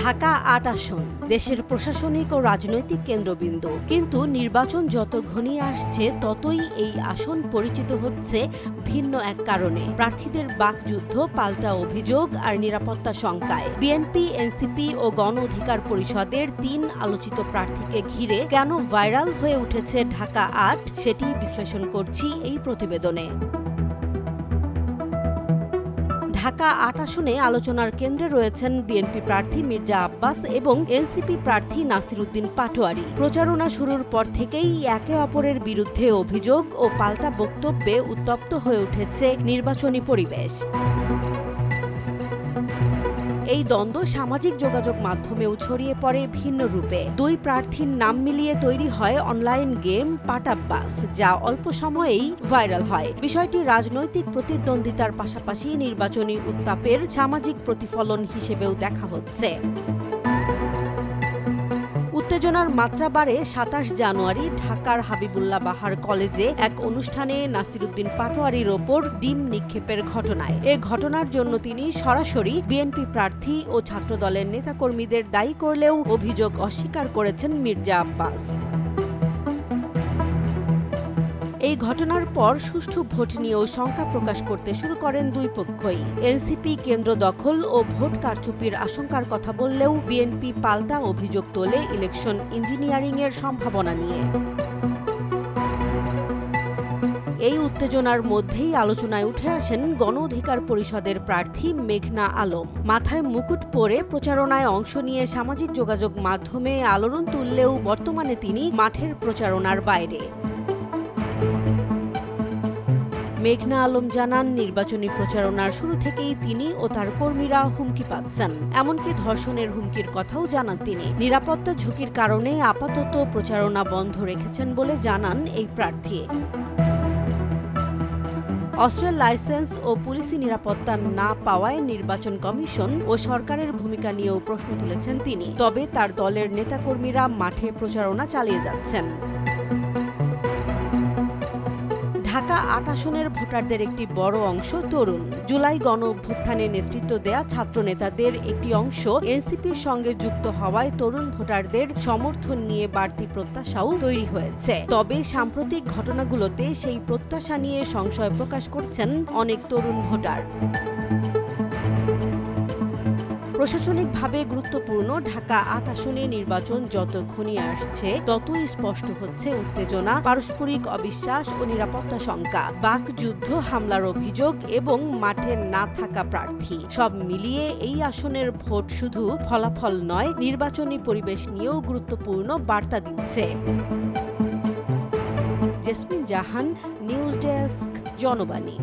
ঢাকা ৮ আসন দেশের প্রশাসনিক ও রাজনৈতিক কেন্দ্রবিন্দু, কিন্তু নির্বাচন যত ঘনিয়ে আসছে ততই এই আসন পরিচিত হচ্ছে ভিন্ন এক কারণে। প্রার্থীদের বাকযুদ্ধ, পাল্টা অভিযোগ আর নিরাপত্তা শঙ্কায়। বিএনপি, এনসিপি ও গণ অধিকার পরিষদের ৩ আলোচিত প্রার্থীকে ঘিরে কেন ভাইরাল হয়ে উঠেছে ঢাকা ৮, সেটি বিশ্লেষণ করছি এই প্রতিবেদনে। ঢাকা ৮ আসনে আলোচনার কেন্দ্রে রয়েছেন বিএনপি প্রার্থী মির্জা আব্বাস এবং এনসিপি প্রার্থী নাসির উদ্দিন পাটোয়ারি। প্রচারণা শুরুর পর থেকেই একে অপরের বিরুদ্ধে অভিযোগ ও পাল্টা বক্তব্যে উত্তপ্ত হয়ে উঠেছে নির্বাচনী পরিবেশ। এই দ্বন্দ্ব সামাজিক যোগাযোগ মাধ্যমেও ছড়িয়ে পড়ে ভিন্ন রূপে। দুই প্রার্থীর নাম মিলিয়ে তৈরি হয় অনলাইন গেম পাটাব্বাস, যা অল্প সময়েই ভাইরাল হয়। বিষয়টি রাজনৈতিক প্রতিদ্বন্দ্বিতার পাশাপাশি নির্বাচনী উত্তাপের সামাজিক প্রতিফলন হিসেবেও দেখা হচ্ছে। উত্তেজনার মাত্রা বাড়ে ২৭ জানুয়ারি ঢাকার হাবিবুল্লাহ বাহার কলেজে এক অনুষ্ঠানে নাসির উদ্দিন পাটোয়ারির ওপর ডিম নিক্ষেপের ঘটনায়। এ ঘটনার জন্য তিনি সরাসরি বিএনপি প্রার্থী ও ছাত্রদলের নেতাকর্মীদের দায়ী করলেও অভিযোগ অস্বীকার করেছেন মির্জা আব্বাস। এই ঘটনার পর সুষ্ঠু ভোট নিয়েও শঙ্কা প্রকাশ করতে শুরু করেন দুই পক্ষই। এনসিপি কেন্দ্র দখল ও ভোট কারচুপির আশঙ্কার কথা বললেও বিএনপি পাল্টা অভিযোগ তোলে ইলেকশন ইঞ্জিনিয়ারিংয়ের সম্ভাবনা নিয়ে। এই উত্তেজনার মধ্যেই আলোচনায় উঠে আসেন গণ অধিকার পরিষদের প্রার্থী মেঘনা আলম। মাথায় মুকুট পরে প্রচারণায় অংশ নিয়ে সামাজিক যোগাযোগ মাধ্যমে আলোড়ন তুললেও বর্তমানে তিনি মাঠের প্রচারণার বাইরে। মেঘনা আলম জানান, নির্বাচনী প্রচারণার শুরু থেকেই তিনি ও তার কর্মীরা হুমকি পাচ্ছেন, এমনকি ধর্ষণের হুমকির কথাও জানান তিনি। নিরাপত্তা ঝুঁকির কারণে আপাতত প্রচারণা বন্ধ রেখেছেন বলে জানান এই প্রার্থী। অস্ত্রের লাইসেন্স ও পুলিশি নিরাপত্তা না পাওয়ায় নির্বাচন কমিশন ও সরকারের ভূমিকা নিয়েও প্রশ্ন তুলেছেন তিনি। তবে তার দলের নেতাকর্মীরা মাঠে প্রচারণা চালিয়ে যাচ্ছেন। ঢাকা ৮ আসনের ভোটারদের একটি বড় অংশ তরুণ। জুলাই গণ অভ্যুত্থানে নেতৃত্ব দেয়া ছাত্র নেতাদের একটি অংশ এনসিপির সঙ্গে যুক্ত হওয়ায় তরুণ ভোটারদের সমর্থন নিয়ে বাড়তি প্রত্যাশাও তৈরি হয়েছে। তবে সাম্প্রতিক ঘটনাগুলোতে সেই প্রত্যাশা নিয়ে সংশয় প্রকাশ করছেন অনেক তরুণ ভোটার। প্রশাসনিকভাবে গুরুত্বপূর্ণ ঢাকা ৮ আসনে নির্বাচন যত ঘনিয়ে আসছে ততই স্পষ্ট হচ্ছে উত্তেজনা, পারস্পরিক অবিশ্বাস ও নিরাপত্তা শঙ্কা, বাকযুদ্ধ, হামলার অভিযোগ এবং মাঠে না থাকা প্রার্থী। সব মিলিয়ে এই আসনের ভোট শুধু ফলাফল নয়, নির্বাচনী পরিবেশ নিয়েও গুরুত্বপূর্ণ বার্তা দিচ্ছে। জেসমিন জাহান, নিউজ ডেস্ক, জনবাণী।